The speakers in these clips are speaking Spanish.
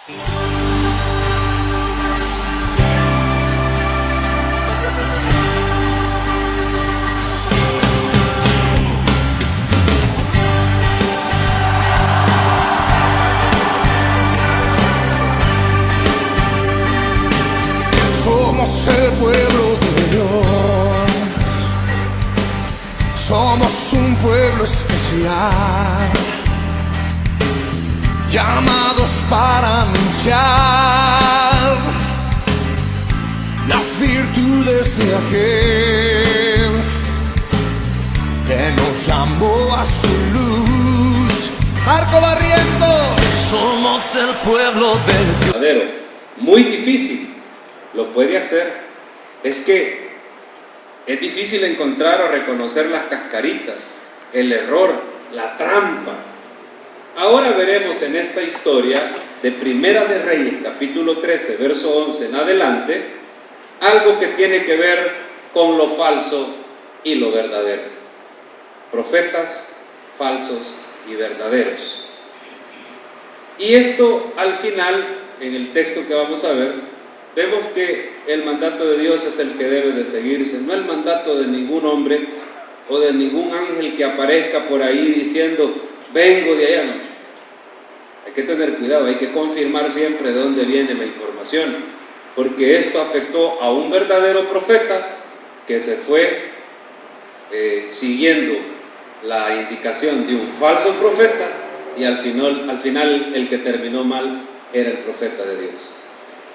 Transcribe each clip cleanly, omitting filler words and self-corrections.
Somos el pueblo de Dios, somos un pueblo especial, llamados para anunciar las virtudes de aquel que nos llamó a su luz. Marco Barrientos, somos el pueblo de Dios. Muy difícil. Lo puede hacer. Es que es difícil encontrar o reconocer las cascaritas, el error, la trampa. Ahora veremos en esta historia de Primera de Reyes, capítulo 13, verso 11 en adelante, algo que tiene que ver con lo falso y lo verdadero. Profetas falsos y verdaderos. Y esto al final, en el texto que vamos a ver, vemos que el mandato de Dios es el que debe de seguirse, no el mandato de ningún hombre o de ningún ángel que aparezca por ahí diciendo, vengo de allá. No. Hay que tener cuidado, hay que confirmar siempre de dónde viene la información, porque esto afectó a un verdadero profeta que se fue siguiendo la indicación de un falso profeta y al final el que terminó mal era el profeta de Dios.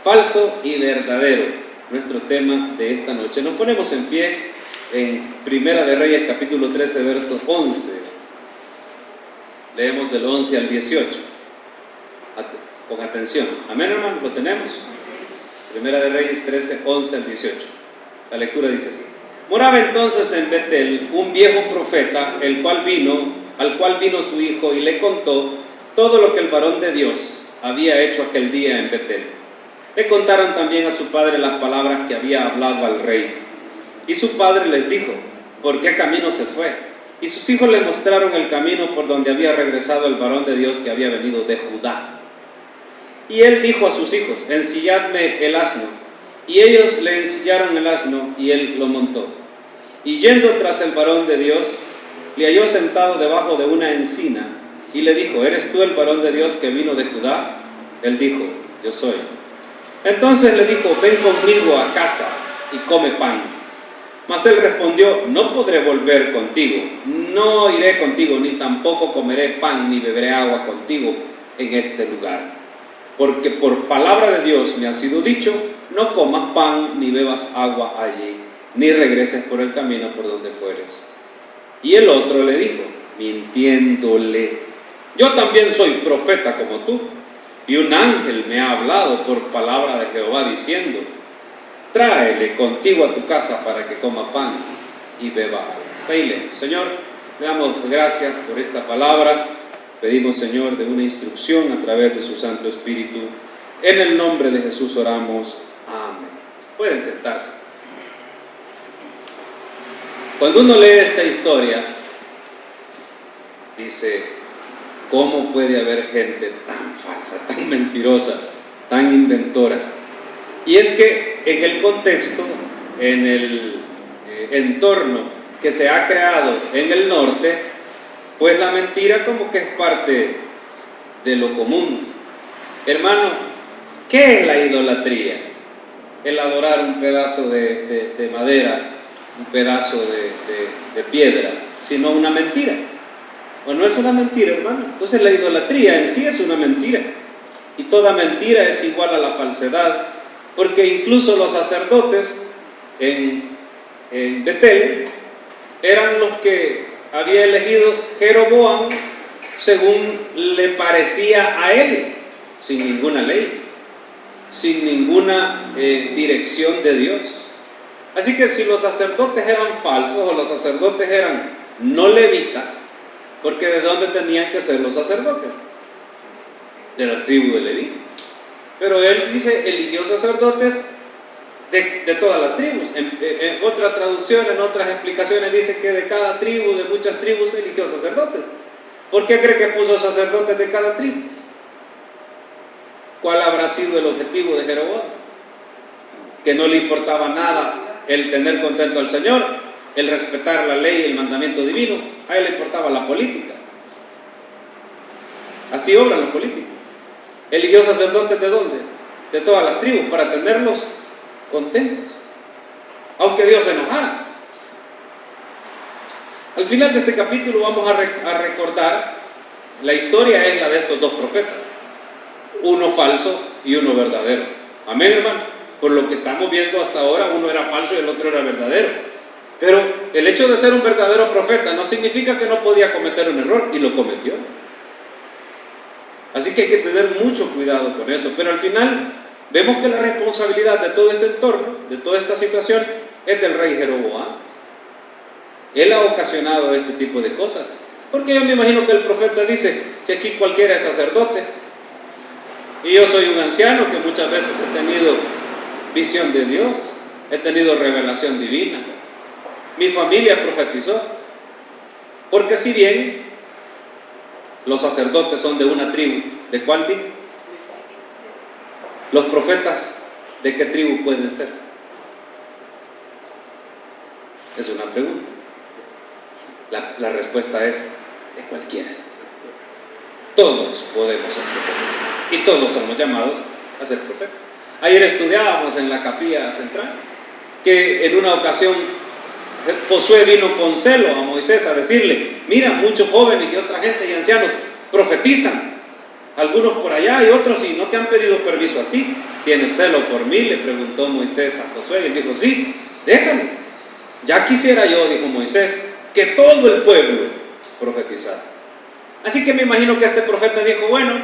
Falso y verdadero, nuestro tema de esta noche. Nos ponemos en pie en Primera de Reyes, capítulo 13, verso 11. Leemos del 11 al 18. Con atención. Amén, hermano, lo tenemos. Primera de Reyes 13, 11 al 18. La lectura dice así. Moraba entonces en Betel un viejo profeta, al cual vino su hijo y le contó todo lo que el varón de Dios había hecho aquel día en Betel. Le contaron también a su padre las palabras que había hablado al rey. Y su padre les dijo, ¿por qué camino se fue? Y sus hijos le mostraron el camino por donde había regresado el varón de Dios que había venido de Judá. Y él dijo a sus hijos, ensilladme el asno. Y ellos le ensillaron el asno y él lo montó. Y yendo tras el varón de Dios, le halló sentado debajo de una encina y le dijo, ¿eres tú el varón de Dios que vino de Judá? Él dijo, yo soy. Entonces le dijo, ven conmigo a casa y come pan. Mas él respondió, no podré volver contigo, no iré contigo, ni tampoco comeré pan ni beberé agua contigo en este lugar. Porque por palabra de Dios me ha sido dicho, no comas pan ni bebas agua allí, ni regreses por el camino por donde fueres. Y el otro le dijo, mintiéndole, yo también soy profeta como tú. Y un ángel me ha hablado por palabra de Jehová diciendo, tráele contigo a tu casa para que coma pan y beba agua. Hasta ahí leemos. Señor, le damos gracias por esta palabra. Pedimos, Señor, de una instrucción a través de su Santo Espíritu. En el nombre de Jesús oramos. Amén. Pueden sentarse. Cuando uno lee esta historia, dice, ¿cómo puede haber gente tan falsa, tan mentirosa, tan inventora? Y es que en el contexto, en el entorno que se ha creado en el norte, pues la mentira como que es parte de lo común. Hermano, ¿qué es la idolatría? El adorar un pedazo de madera, un pedazo de piedra, sino una mentira. ¿O no es una mentira, hermano? Entonces la idolatría en sí es una mentira. Y toda mentira es igual a la falsedad, porque incluso los sacerdotes en Betel eran los que había elegido Jeroboam según le parecía a él, sin ninguna ley, sin ninguna dirección de Dios. Así que si los sacerdotes eran falsos o los sacerdotes eran no levitas, porque ¿de dónde tenían que ser los sacerdotes? De la tribu de Leví. Pero él dice, eligió sacerdotes de todas las tribus. En otra traducción, en otras explicaciones dice que de cada tribu, de muchas tribus, eligió sacerdotes. ¿Por qué cree que puso sacerdotes de cada tribu? ¿cuál habrá sido el objetivo de Jeroboam? Que no le importaba nada el tener contento al Señor, el respetar la ley y el mandamiento divino. A él le importaba la política. Así obran los políticos. Eligió sacerdotes ¿de dónde? De todas las tribus, para tenerlos contentos, aunque Dios se enojara. Al final de este capítulo vamos a recordar, la historia es la de estos dos profetas, uno falso y uno verdadero. Amén, hermano. Por lo que estamos viendo hasta ahora, uno era falso y el otro era verdadero. Pero el hecho de ser un verdadero profeta no significa que no podía cometer un error, y lo cometió. Así que hay que tener mucho cuidado con eso. Pero al final vemos que la responsabilidad de todo este entorno, de toda esta situación, es del rey Jeroboam. Él ha ocasionado este tipo de cosas. Porque yo me imagino que el profeta dice, si aquí cualquiera es sacerdote, y yo soy un anciano que muchas veces he tenido visión de Dios, he tenido revelación divina, mi familia profetizó. Porque si bien los sacerdotes son de una tribu, ¿de cuál tribu? Los profetas, ¿de qué tribu pueden ser? Es una pregunta. La respuesta es de cualquiera. Todos podemos ser profetas y todos somos llamados a ser profetas. Ayer estudiábamos en la capilla central que en una ocasión Josué vino con celo a Moisés a decirle, mira, muchos jóvenes y otra gente y ancianos profetizan, algunos por allá y otros, y no te han pedido permiso a ti. ¿Tienes celo por mí?, le preguntó Moisés a Josué, y él dijo, sí, déjame. Ya quisiera yo, dijo Moisés, que todo el pueblo profetizara. Así que me imagino que este profeta dijo, bueno,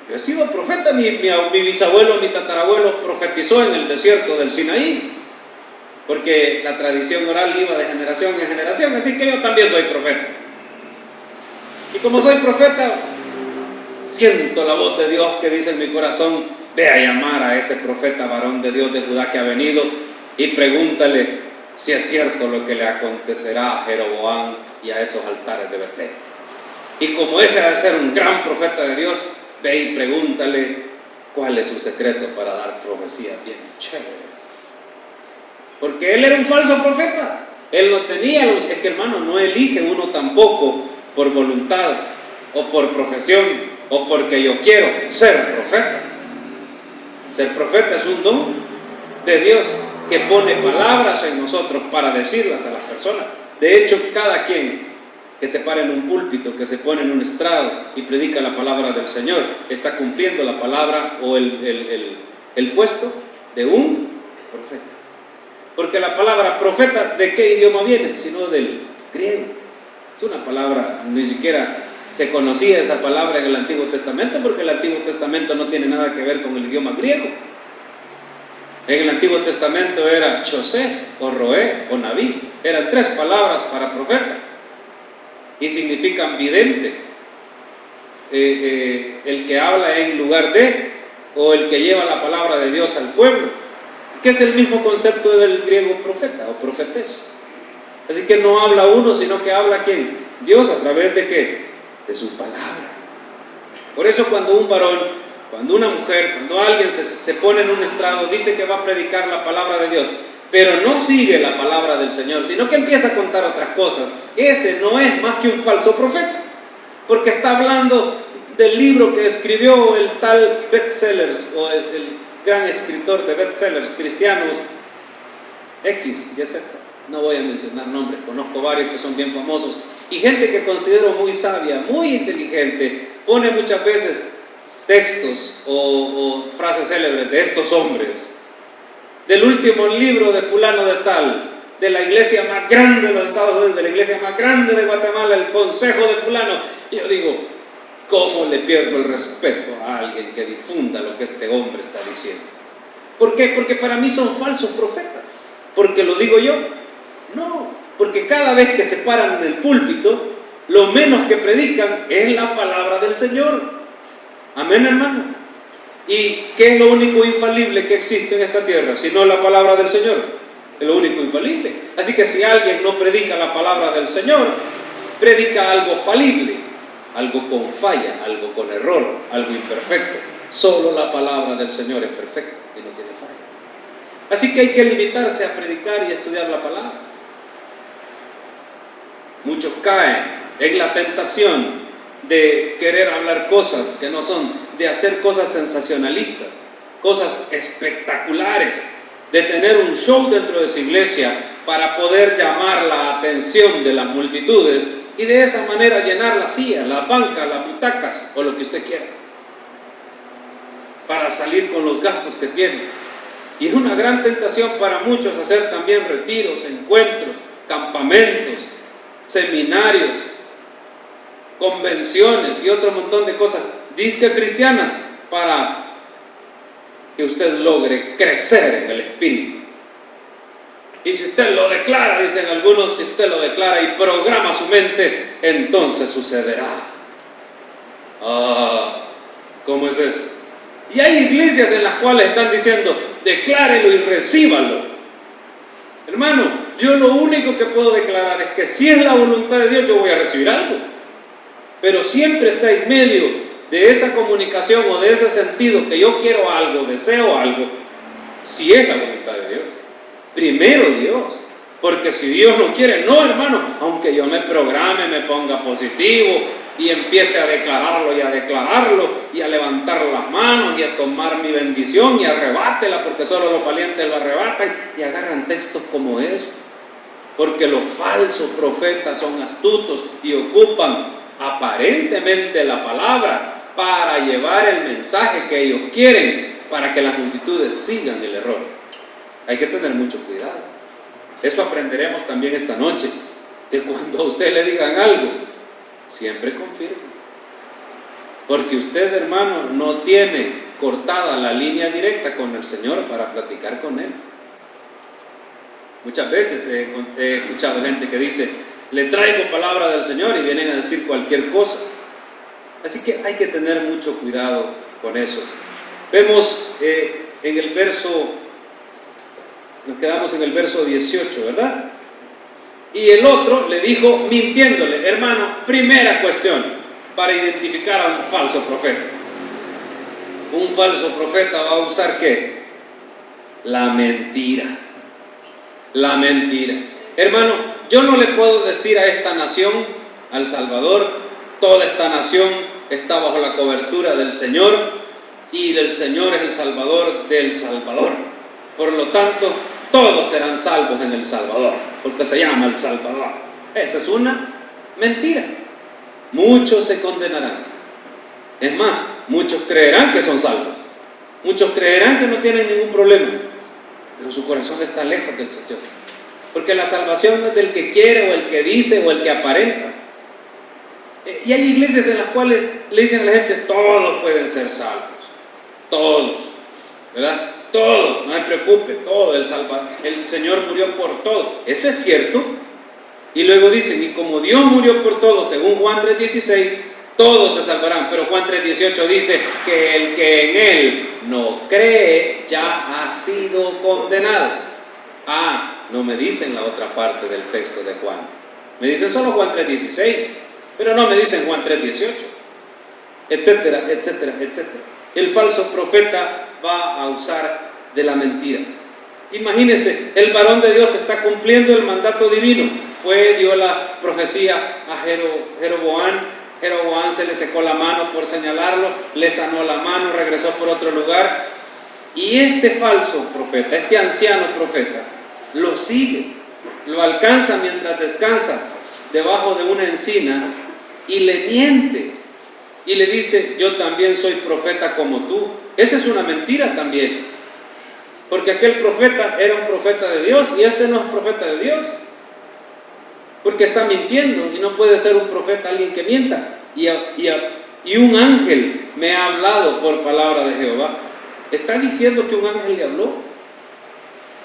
yo he sido profeta, mi bisabuelo, mi tatarabuelo profetizó en el desierto del Sinaí, porque la tradición oral iba de generación en generación, así que yo también soy profeta. Y como soy profeta, siento la voz de Dios que dice en mi corazón, ve a llamar a ese profeta varón de Dios de Judá que ha venido y pregúntale si es cierto lo que le acontecerá a Jeroboam y a esos altares de Betel. Y como ese ha de ser un gran profeta de Dios, ve y pregúntale cuál es su secreto para dar profecías bien chéveres. Porque él era un falso profeta, él no tenía los, es que hermano, no elige uno tampoco por voluntad o por profesión o porque yo quiero ser profeta. Ser profeta es un don de Dios que pone palabras en nosotros para decirlas a las personas. De hecho, cada quien que se para en un púlpito, que se pone en un estrado y predica la palabra del Señor, está cumpliendo la palabra o el puesto de un profeta. Porque la palabra profeta, ¿de qué idioma viene? Sino del griego. Es una palabra, ni siquiera se conocía esa palabra en el Antiguo Testamento, porque el Antiguo Testamento no tiene nada que ver con el idioma griego. En el Antiguo Testamento era Chosé, o Roé, o Naví. Eran 3 palabras para profeta. Y significan vidente, el que habla en lugar de, o el que lleva la palabra de Dios al pueblo, que es el mismo concepto del griego profeta o profetesa. Así que no habla uno, sino que habla ¿quién? Dios, a través de ¿qué? De su palabra. Por eso cuando un varón, cuando una mujer, cuando alguien se pone en un estrado, dice que va a predicar la palabra de Dios, pero no sigue la palabra del Señor, sino que empieza a contar otras cosas, ese no es más que un falso profeta, porque está hablando del libro que escribió el tal bestsellers, o el gran escritor de bestsellers cristianos, X, y Z. No voy a mencionar nombres, conozco varios que son bien famosos, y gente que considero muy sabia, muy inteligente, pone muchas veces textos o frases célebres de estos hombres, del último libro de fulano de tal, de la iglesia más grande de los Estados Unidos, de la iglesia más grande de Guatemala, el consejo de fulano. Y yo digo, ¿cómo le pierdo el respeto a alguien que difunda lo que este hombre está diciendo? ¿Por qué? Porque para mí son falsos profetas. ¿Porque lo digo yo? No, porque cada vez que se paran en el púlpito, lo menos que predican es la palabra del Señor. Amén, hermano. ¿Y qué es lo único infalible que existe en esta tierra? Si no la palabra del Señor, es lo único infalible. Así que si alguien no predica la palabra del Señor, predica algo falible, algo con falla, algo con error, algo imperfecto. Solo la palabra del Señor es perfecta y no tiene falla. Así que hay que limitarse a predicar y a estudiar la palabra. Muchos caen en la tentación de querer hablar cosas que no son, de hacer cosas sensacionalistas, cosas espectaculares, de tener un show dentro de su iglesia para poder llamar la atención de las multitudes y de esa manera llenar la silla, la banca, las butacas o lo que usted quiera, para salir con los gastos que tiene. Y es una gran tentación para muchos hacer también retiros, encuentros, campamentos, seminarios, convenciones y otro montón de cosas disque cristianas para que usted logre crecer en el espíritu. Y si usted lo declara, dicen algunos, si usted lo declara y programa su mente, entonces sucederá. ¿Cómo es eso? Y hay iglesias en las cuales están diciendo, declárelo y recíbalo. Hermano, yo lo único que puedo declarar es que si es la voluntad de Dios, yo voy a recibir algo. Pero siempre está en medio de esa comunicación o de ese sentido que yo quiero algo, deseo algo, si es la voluntad de Dios. Primero Dios, porque si Dios no quiere, no, hermano, aunque yo me programe, me ponga positivo y empiece a declararlo y a levantar las manos y a tomar mi bendición y arrebátela, porque solo los valientes lo arrebatan y agarran textos como eso, porque los falsos profetas son astutos y ocupan aparentemente la palabra para llevar el mensaje que ellos quieren, para que las multitudes sigan el error. Hay que tener mucho cuidado. Eso aprenderemos también esta noche, que cuando a usted le digan algo, siempre confirme, porque usted, hermano, no tiene cortada la línea directa con el Señor para platicar con Él. Muchas veces he escuchado gente que dice, le traigo palabra del Señor, y vienen a decir cualquier cosa. Así que hay que tener mucho cuidado con eso. Vemos en el verso, nos quedamos en el verso 18, ¿verdad? Y el otro le dijo, mintiéndole, hermano, primera cuestión para identificar a un falso profeta. Un falso profeta va a usar ¿qué? La mentira. La mentira. Hermano, yo no le puedo decir a esta nación, al Salvador, toda esta nación está bajo la cobertura del Señor y del Señor es el Salvador del Salvador. Por lo tanto, todos serán salvos en el Salvador, porque se llama el Salvador. Esa es una mentira. Muchos se condenarán. Es más, muchos creerán que son salvos. Muchos creerán que no tienen ningún problema, pero su corazón está lejos del Señor. Porque la salvación no es del que quiere, o el que dice, o el que aparenta. Y hay iglesias en las cuales le dicen a la gente, todos pueden ser salvos. Todos, ¿verdad? Todos, no se preocupe, todo, el Señor murió por todo. Eso es cierto. Y luego dicen, y como Dios murió por todos, según Juan 3:16, todos se salvarán. Pero Juan 3:18 dice que el que en Él no cree ya ha sido condenado. No me dicen la otra parte del texto de Juan. Me dicen solo Juan 3:16, pero no me dicen Juan 3:18, etcétera, etcétera, etcétera. El falso profeta va a usar de la mentira. Imagínense, el varón de Dios está cumpliendo el mandato divino. Dio la profecía a Jeroboam. Jeroboam se le secó la mano por señalarlo, le sanó la mano, regresó por otro lugar. Y este falso profeta, este anciano profeta, lo sigue, lo alcanza mientras descansa debajo de una encina y le miente y le dice, yo también soy profeta como tú. Esa es una mentira también, porque aquel profeta era un profeta de Dios y este no es profeta de Dios, porque está mintiendo, y no puede ser un profeta alguien que mienta. Y un ángel me ha hablado por palabra de Jehová. ¿Está diciendo que un ángel le habló?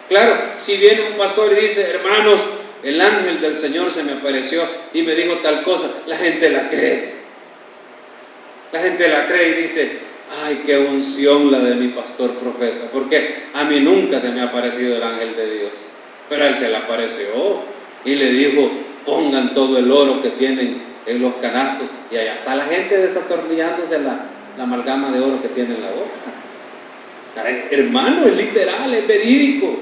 Claro, si viene un pastor y dice, hermanos, el ángel del Señor se me apareció y me dijo tal cosa, la gente la cree. La gente la cree y dice, ay, qué unción la de mi pastor profeta, porque a mí nunca se me ha aparecido el ángel de Dios, pero a él se le apareció y le dijo, pongan todo el oro que tienen en los canastos, y allá está la gente desatornillándose la amalgama de oro que tiene en la boca. Hermano, es literal, es verídico.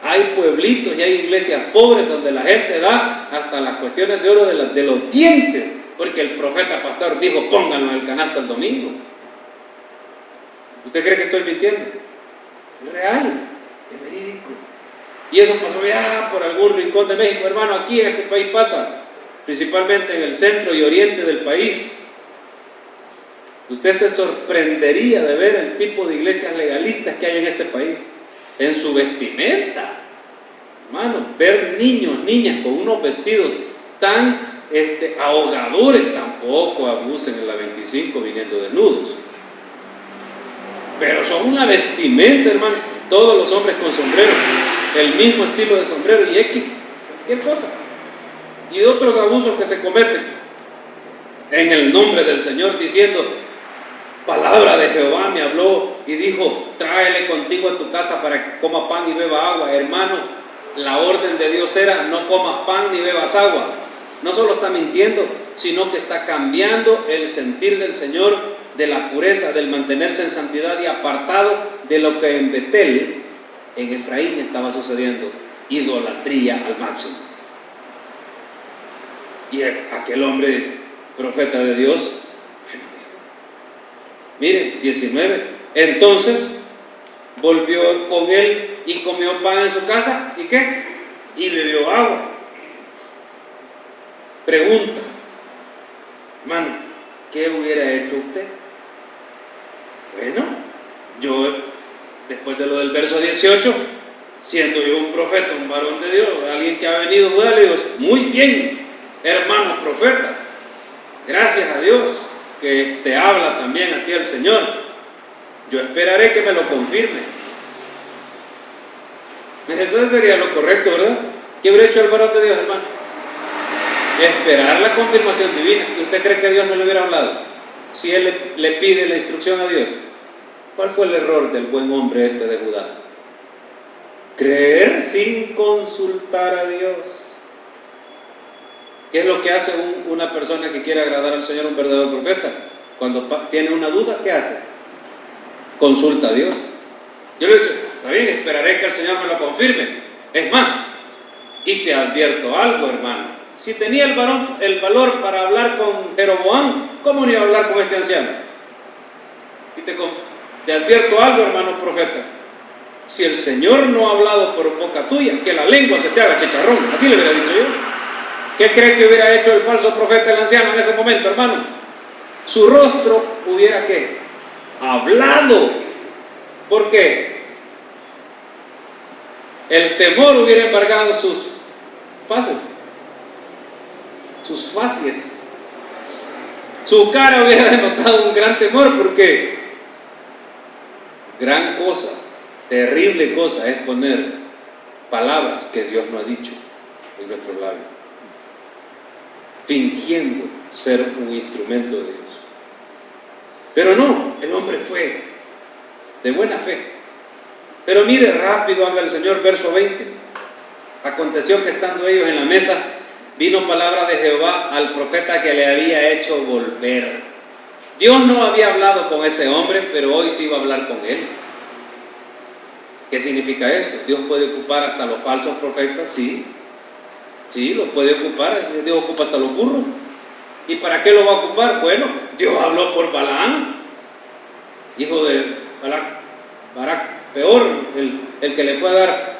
Hay pueblitos y hay iglesias pobres donde la gente da hasta las cuestiones de oro de los dientes, porque el profeta pastor dijo, pónganlo en el canasto el domingo. ¿Usted cree que estoy mintiendo? Es real, es verídico. Y eso pasó ya por algún rincón de México, hermano. Aquí en este país pasa, principalmente en el centro y oriente del país. Usted se sorprendería de ver el tipo de iglesias legalistas que hay en este país, en su vestimenta. Hermano, ver niños, niñas con unos vestidos tan ahogadores, tampoco abusen en la 25 viniendo desnudos. Pero son una vestimenta, hermano, todos los hombres con sombrero, el mismo estilo de sombrero y cualquier cosa. Y otros abusos que se cometen en el nombre del Señor, diciendo, palabra de Jehová me habló y dijo, tráele contigo a tu casa para que coma pan y beba agua. Hermano, la orden de Dios era, no comas pan ni bebas agua. No solo está mintiendo, sino que está cambiando el sentir del Señor, de la pureza, del mantenerse en santidad y apartado de lo que en Betel, en Efraín, estaba sucediendo, idolatría al máximo. Y aquel hombre, profeta de Dios, miren, 19, entonces volvió con él y comió pan en su casa, ¿y qué? Y bebió agua. Pregunta, hermano, ¿qué hubiera hecho usted? Bueno, yo, después de lo del verso 18, siendo yo un profeta, un varón de Dios, alguien que ha venido a Judá, le digo, muy bien, hermano profeta, gracias a Dios que te habla también a ti el Señor. Yo esperaré que me lo confirme. Eso sería lo correcto, ¿verdad? ¿Qué hubiera hecho el varón de Dios, hermano? Esperar la confirmación divina. ¿Y usted cree que Dios no le hubiera hablado? Si él le pide la instrucción a Dios. ¿Cuál fue el error del buen hombre de Judá? Creer sin consultar a Dios. ¿Qué es lo que hace una persona que quiere agradar al Señor, un verdadero profeta? Cuando tiene una duda, ¿qué hace? Consulta a Dios. Yo le he dicho, está bien, esperaré que el Señor me lo confirme. Es más, y te advierto algo, hermano. Si tenía el valor para hablar con Jeroboam, ¿cómo no iba a hablar con este anciano? Y te advierto algo, hermano profeta. Si el Señor no ha hablado por boca tuya, que la lengua se te haga chicharrón. Así le hubiera dicho yo. ¿Qué cree que hubiera hecho el falso profeta, el anciano, en ese momento, hermano? Su rostro hubiera, ¿qué? Hablado. ¿Por qué? El temor hubiera embargado sus faces, sus facies. Su cara hubiera denotado un gran temor, porque gran cosa, terrible cosa es poner palabras que Dios no ha dicho en nuestros labios, fingiendo ser un instrumento de Dios. Pero no, el hombre fue de buena fe. Pero mire rápido, haga el Señor, verso 20. Aconteció que estando ellos en la mesa, vino palabra de Jehová al profeta que le había hecho volver. Dios no había hablado con ese hombre, pero hoy sí iba a hablar con él. ¿Qué significa esto? Dios puede ocupar hasta los falsos profetas, sí. Sí, los puede ocupar. Dios ocupa hasta los burros. ¿Y para qué lo va a ocupar? Bueno, Dios habló por Balaam, hijo de Barac, peor, el que le fue a dar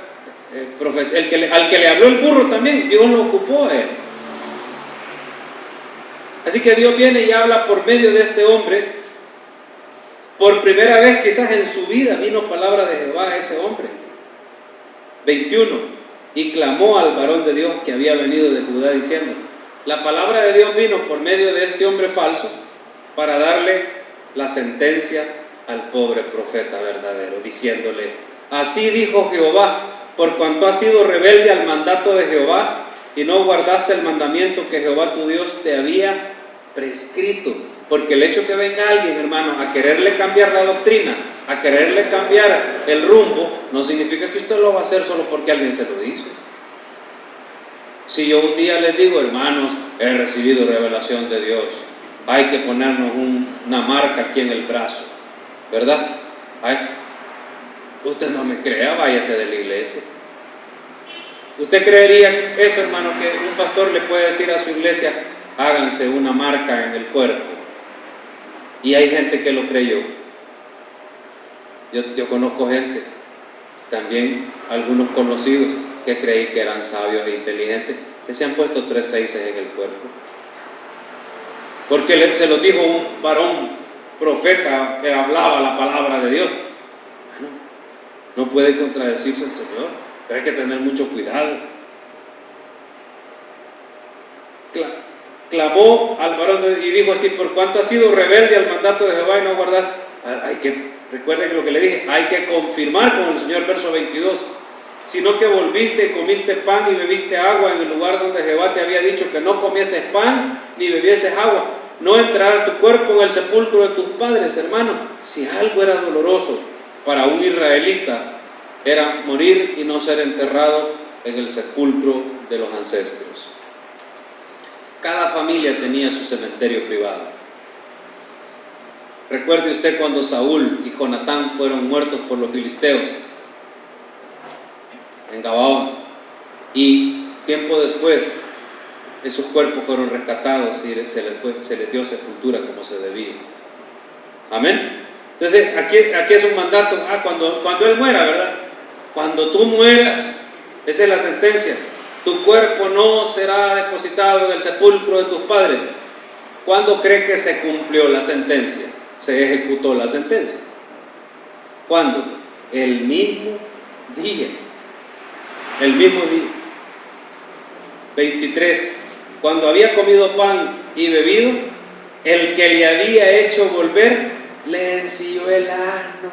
al que le habló el burro también, Dios lo ocupó a él. Así que Dios viene y habla por medio de este hombre. Por primera vez quizás en su vida vino palabra de Jehová a ese hombre. 21. Y clamó al varón de Dios que había venido de Judá diciendo, la palabra de Dios vino por medio de este hombre falso para darle la sentencia al pobre profeta verdadero, diciéndole, así dijo Jehová, por cuanto has sido rebelde al mandato de Jehová y no guardaste el mandamiento que Jehová tu Dios te había prescrito. Porque el hecho que venga alguien, hermano, a quererle cambiar la doctrina, a quererle cambiar el rumbo, no significa que usted lo va a hacer solo porque alguien se lo dice. Si yo un día les digo, hermanos, he recibido revelación de Dios, hay que ponernos una marca aquí en el brazo, ¿verdad? Usted no me crea, váyase de la iglesia. ¿Usted creería eso, hermano, que un pastor le puede decir a su iglesia, háganse una marca en el cuerpo? Y hay gente que lo creyó. Yo conozco gente, también algunos conocidos, que creí que eran sabios e inteligentes, que se han puesto 3 seises en el cuerpo. Porque se lo dijo un varón profeta que hablaba la palabra de Dios. Bueno, no puede contradecirse el Señor, pero hay que tener mucho cuidado. Clamó al varón y dijo así: por cuanto has sido rebelde al mandato de Jehová y no guardas. Recuerden lo que le dije, hay que confirmar con el Señor, verso 22, sino que volviste y comiste pan y bebiste agua en el lugar donde Jehová te había dicho que no comieses pan ni bebieses agua, no entrará tu cuerpo en el sepulcro de tus padres. Hermano, si algo era doloroso para un israelita, era morir y no ser enterrado en el sepulcro de los ancestros. Cada familia tenía su cementerio privado. Recuerde usted cuando Saúl y Jonatán fueron muertos por los filisteos en Gabaón, y tiempo después esos cuerpos fueron rescatados y se les dio sepultura como se debía. Amén. Entonces aquí es un mandato. Cuando él muera, ¿verdad? Cuando tú mueras, esa es la sentencia. Tu cuerpo no será depositado en el sepulcro de tus padres. ¿Cuándo cree que se cumplió la sentencia? Se ejecutó la sentencia. ¿Cuándo? El mismo día. El mismo día. 23. Cuando había comido pan y bebido, el que le había hecho volver le ensilló el asno.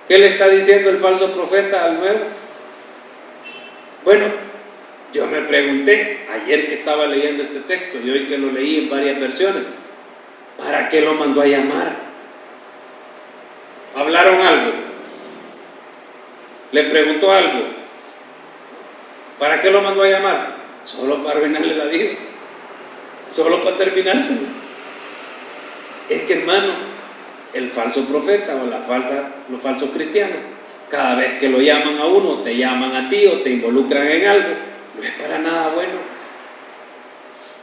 ¿Qué le está diciendo el falso profeta al nuevo? Bueno, yo me pregunté ayer que estaba leyendo este texto y hoy que lo leí en varias versiones, ¿para qué lo mandó a llamar? ¿Hablaron algo? ¿Le preguntó algo? ¿Para qué lo mandó a llamar? Solo para arruinarle la vida, solo para terminárselo. Es que, hermano, el falso profeta o los falsos cristianos, cada vez que lo llaman a uno, te llaman a ti o te involucran en algo, no es para nada bueno.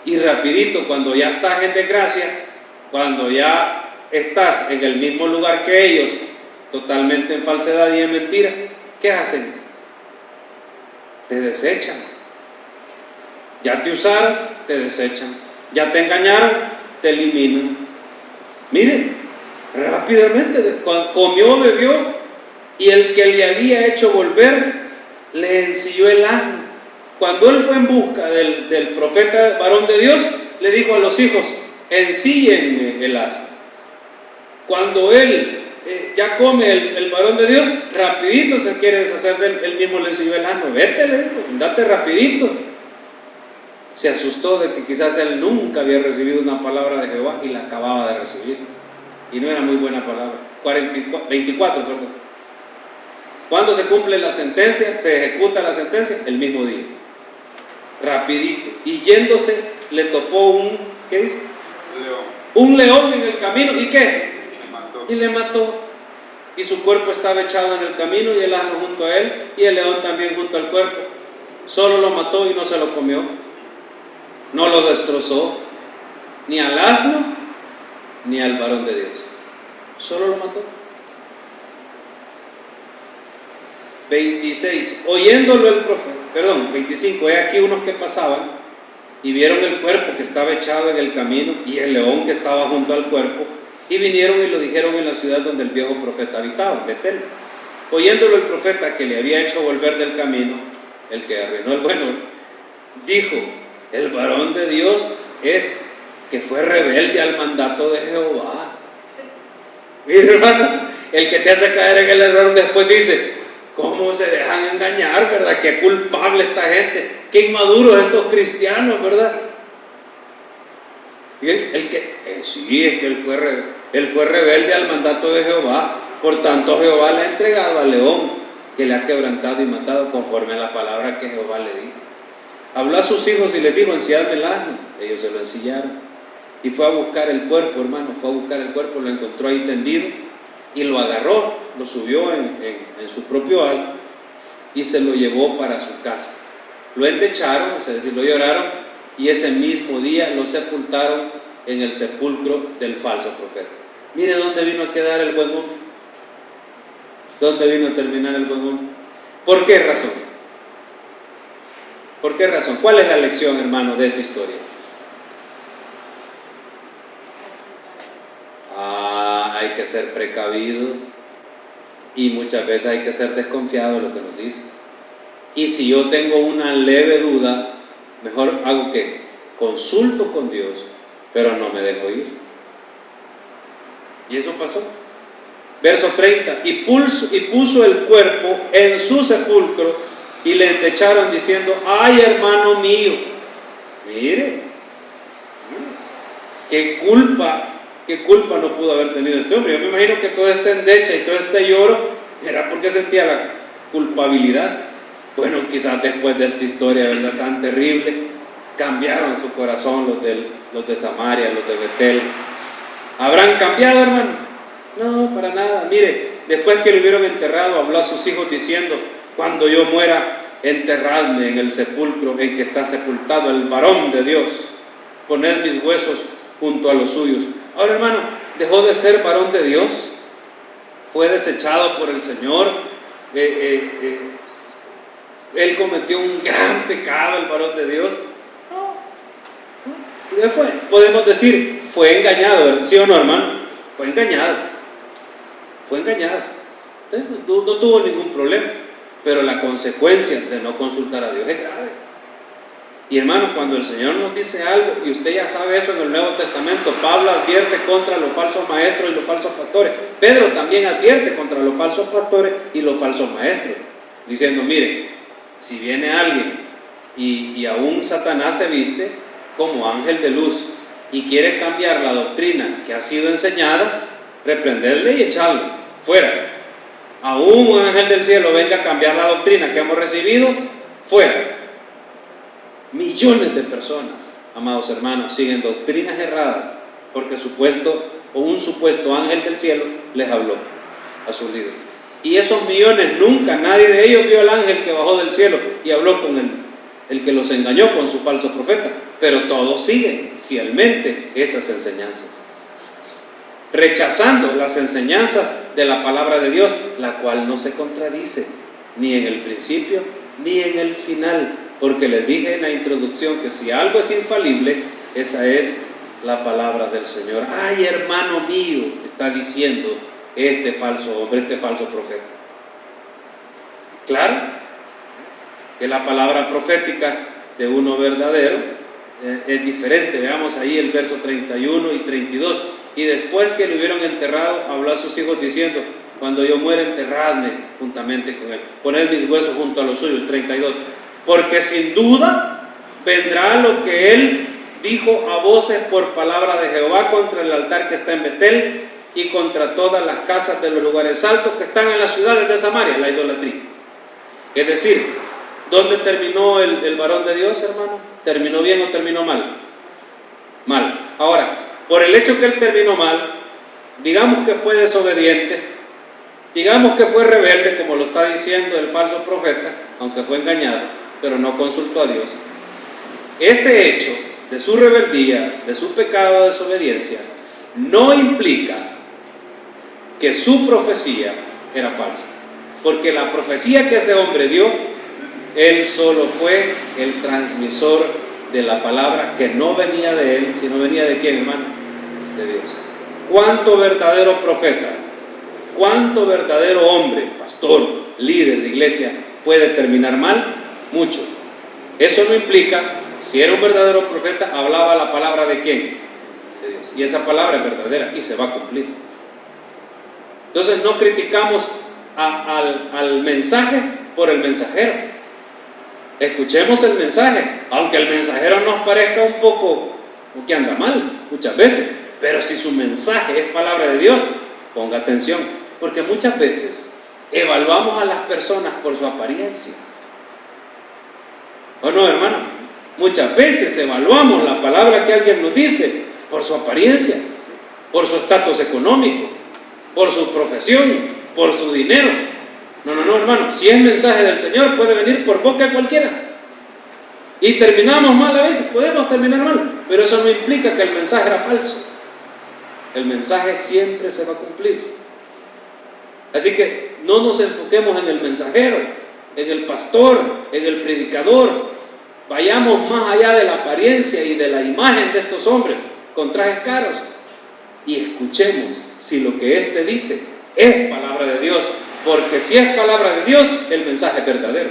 Y rapidito, cuando ya estás en desgracia, cuando ya estás en el mismo lugar que ellos, totalmente en falsedad y en mentira, ¿qué hacen? Te desechan. Ya te usaron, te desechan. Ya te engañaron, te eliminan. Miren, rápidamente, comió, bebió, y el que le había hecho volver, le ensilló el asno. Cuando él fue en busca del profeta varón de Dios, le dijo a los hijos: ensíllenme el asno. Cuando él ya come el varón de Dios, rapidito se quiere deshacer de él. Él mismo le ensilló el asno. Vete, le dijo, andate rapidito. Se asustó de que quizás él nunca había recibido una palabra de Jehová y la acababa de recibir. Y no era muy buena palabra. 24, perdón. ¿Cuándo se cumple la sentencia? Se ejecuta la sentencia el mismo día. Rapidito. Y yéndose, le topó ¿qué dice? Un león en el camino. ¿Y qué? Y le mató. Y su cuerpo estaba echado en el camino y el asno junto a él y el león también junto al cuerpo. Solo lo mató y no se lo comió. No lo destrozó, ni al asno, ni al varón de Dios. Solo lo mató. 26. Oyéndolo el profeta, 25. He aquí unos que pasaban y vieron el cuerpo que estaba echado en el camino y el león que estaba junto al cuerpo, y vinieron y lo dijeron en la ciudad donde el viejo profeta habitaba, en Betel. Oyéndolo el profeta que le había hecho volver del camino, el que arruinó el bueno, dijo: el varón de Dios es que fue rebelde al mandato de Jehová. Mi hermano, el que te hace caer en el error después dice: ¿cómo se dejan engañar, verdad? Qué culpable esta gente, qué inmaduros estos cristianos, ¿verdad? Y él fue rebelde al mandato de Jehová, por tanto Jehová le ha entregado al león, que le ha quebrantado y matado conforme a la palabra que Jehová le dijo. Habló a sus hijos y les dijo: ensilladme el asno. Ellos se lo ensillaron. y fue a buscar el cuerpo, hermano, fue a buscar el cuerpo, lo encontró ahí tendido y lo agarró, lo subió en su propio asno y se lo llevó para su casa. Lo endecharon, es decir, lo lloraron, y ese mismo día lo sepultaron en el sepulcro del falso profeta. Mire dónde vino a quedar el buen hombre. ¿Dónde vino a terminar el buen hombre? ¿Por qué razón? ¿Por qué razón? ¿Cuál es la lección, hermano, de esta historia? Hay que ser precavido y muchas veces hay que ser desconfiado de lo que nos dice. Y si yo tengo una leve duda, mejor hago que consulto con Dios, pero no me dejo ir. Y eso pasó. Verso 30, y puso el cuerpo en su sepulcro y le entecharon diciendo: ay, hermano mío, mire, qué culpa no pudo haber tenido este hombre. Yo me imagino que todo este endecha y todo este lloro era porque sentía la culpabilidad. Bueno, quizás después de esta historia, ¿verdad?, tan terrible, cambiaron su corazón los de Samaria, los de Betel. ¿Habrán cambiado, hermano? No, para nada. Mire, después que lo hubieron enterrado, habló a sus hijos diciendo: cuando yo muera, enterradme en el sepulcro en que está sepultado el varón de Dios, poned mis huesos junto a los suyos. Ahora, hermano, dejó de ser varón de Dios, fue desechado por el Señor, él cometió un gran pecado, el varón de Dios. No. Podemos decir, fue engañado, ¿sí o no, hermano? Fue engañado. No tuvo ningún problema, pero la consecuencia de no consultar a Dios es grave. Y hermano, cuando el Señor nos dice algo, y usted ya sabe eso en el Nuevo Testamento, Pablo advierte contra los falsos maestros y los falsos pastores. Pedro también advierte contra los falsos pastores y los falsos maestros, diciendo: mire, si viene alguien y aún Satanás se viste como ángel de luz y quiere cambiar la doctrina que ha sido enseñada, reprenderle y echarlo fuera. Aún un ángel del cielo venga a cambiar la doctrina que hemos recibido, fuera. Millones de personas, amados hermanos, siguen doctrinas erradas porque un supuesto ángel del cielo les habló a sus líderes. Y esos millones, nunca, nadie de ellos vio al ángel que bajó del cielo y habló con el que los engañó con su falso profeta, pero todos siguen fielmente esas enseñanzas, rechazando las enseñanzas de la palabra de Dios, la cual no se contradice ni en el principio ni en el final, porque les dije en la introducción que si algo es infalible, esa es la palabra del Señor. Ay, hermano mío, está diciendo este falso hombre, este falso profeta. Claro que la palabra profética de uno verdadero es diferente. Veamos ahí el verso 31 y 32. Y después que lo hubieron enterrado, habló a sus hijos diciendo: cuando yo muera, enterradme juntamente con él, poned mis huesos junto a los suyos. 32. Porque sin duda vendrá lo que él dijo a voces por palabra de Jehová contra el altar que está en Betel y contra todas las casas de los lugares altos que están en las ciudades de Samaria, la idolatría. Es decir, ¿dónde terminó el varón de Dios, hermano? ¿Terminó bien o terminó mal? Mal. Ahora, por el hecho que él terminó mal, digamos que fue desobediente, digamos que fue rebelde, como lo está diciendo el falso profeta, aunque fue engañado, pero no consultó a Dios. Este hecho de su rebeldía, de su pecado de desobediencia, no implica que su profecía era falsa, porque la profecía que ese hombre dio, él solo fue el transmisor de la palabra que no venía de él, sino venía de quién, hermano? De Dios. ¿Cuánto verdadero profeta, cuánto verdadero hombre, pastor, líder de iglesia puede terminar mal? Mucho. Eso no implica, si era un verdadero profeta, hablaba la palabra de quién? De Dios. Y esa palabra es verdadera y se va a cumplir. Entonces no criticamos al mensaje por el mensajero. Escuchemos el mensaje, aunque el mensajero nos parezca un poco que anda mal muchas veces, pero si su mensaje es palabra de Dios, ponga atención, porque muchas veces evaluamos a las personas por su apariencia. ¿O no, hermano? Muchas veces evaluamos la palabra que alguien nos dice por su apariencia, por su estatus económico, por su profesión, por su dinero. No, no, no, hermano, si es mensaje del Señor puede venir por boca de cualquiera. Y terminamos mal a veces, podemos terminar mal, pero eso no implica que el mensaje era falso. El mensaje siempre se va a cumplir. Así que no nos enfoquemos en el mensajero, en el pastor, en el predicador. Vayamos más allá de la apariencia y de la imagen de estos hombres con trajes caros y escuchemos si lo que éste dice es palabra de Dios, porque si es palabra de Dios, el mensaje es verdadero,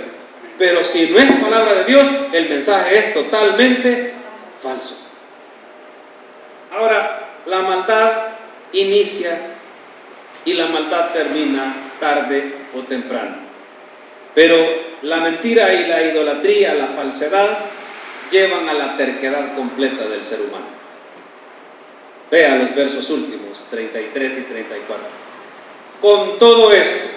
pero si no es palabra de Dios, el mensaje es totalmente falso. Ahora, la maldad inicia y la maldad termina tarde o temprano, pero la mentira y la idolatría, la falsedad, llevan a la terquedad completa del ser humano. Vea los versos últimos, 33 y 34. Con todo esto,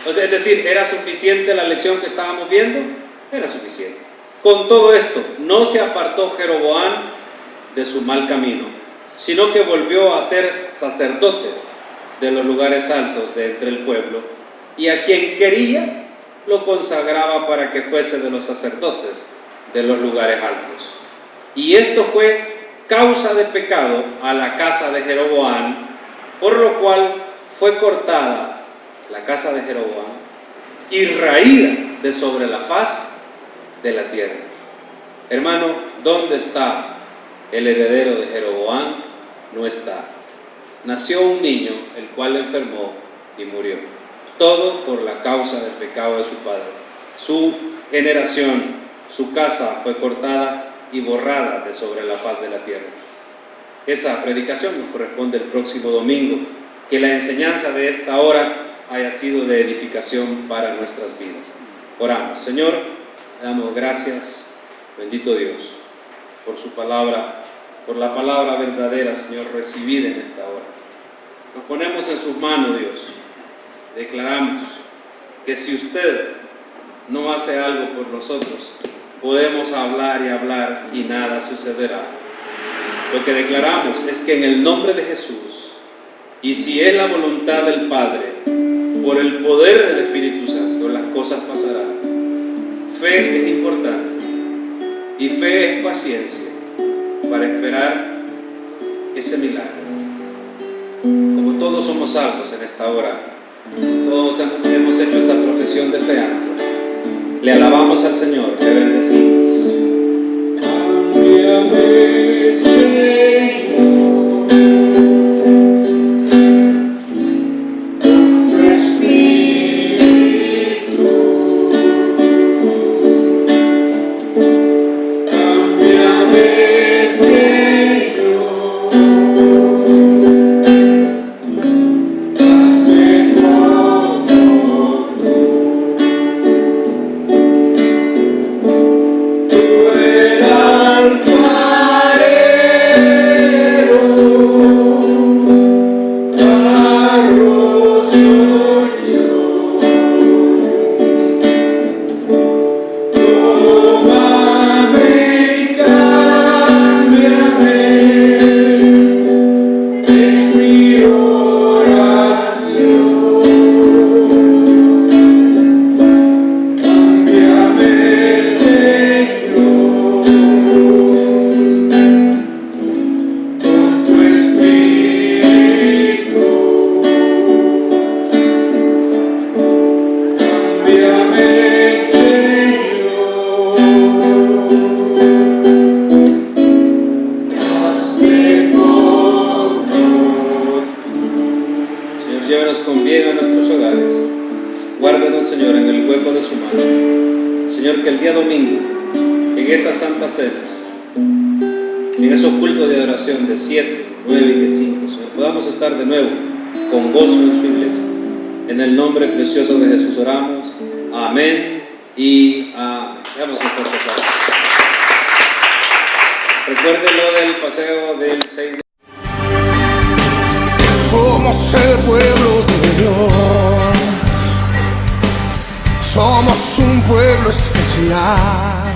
es decir, ¿era suficiente la lección que estábamos viendo? Era suficiente. Con todo esto, no se apartó Jeroboam de su mal camino, sino que volvió a ser sacerdotes de los lugares altos de entre el pueblo, y a quien quería lo consagraba para que fuese de los sacerdotes de los lugares altos. Y esto fue causa de pecado a la casa de Jeroboam, por lo cual fue cortada la casa de Jeroboam y raída de sobre la faz de la tierra. Hermano, ¿dónde está el heredero de Jeroboam? No está. Nació un niño, el cual enfermó y murió. Todo por la causa del pecado de su padre. Su generación, su casa fue cortada y borrada de sobre la faz de la tierra. Esa predicación nos corresponde el próximo domingo. Que la enseñanza de esta hora haya sido de edificación para nuestras vidas. Oramos. Señor, le damos gracias, bendito Dios, por su palabra, por la palabra verdadera, Señor, recibida en esta hora. Nos ponemos en sus manos, Dios. Declaramos que si usted no hace algo por nosotros, podemos hablar y hablar y nada sucederá. Lo que declaramos es que en el nombre de Jesús, y si es la voluntad del Padre, por el poder del Espíritu Santo, las cosas pasarán. Fe es importante, y fe es paciencia para esperar ese milagro. Como todos somos salvos en esta hora, todos hemos hecho esa profesión de fe antes. Le alabamos al Señor, le bendecimos. Cámbiame, Señor, con tu Espíritu. Cámbiame, Señor, hazme como tú. Llévenos con bien a nuestros hogares. Guárdanos, Señor, en el hueco de su mano. Señor, que el día domingo, en esas santas cenas, en esos cultos de adoración de 7, 9 y de 5, Señor, podamos estar de nuevo con gozo en su iglesia. En el nombre precioso de Jesús oramos. Amén y amén. Damos un fuerte aplauso. Recuerden lo del paseo del 6 de... Somos el pueblo de Dios, somos un pueblo especial.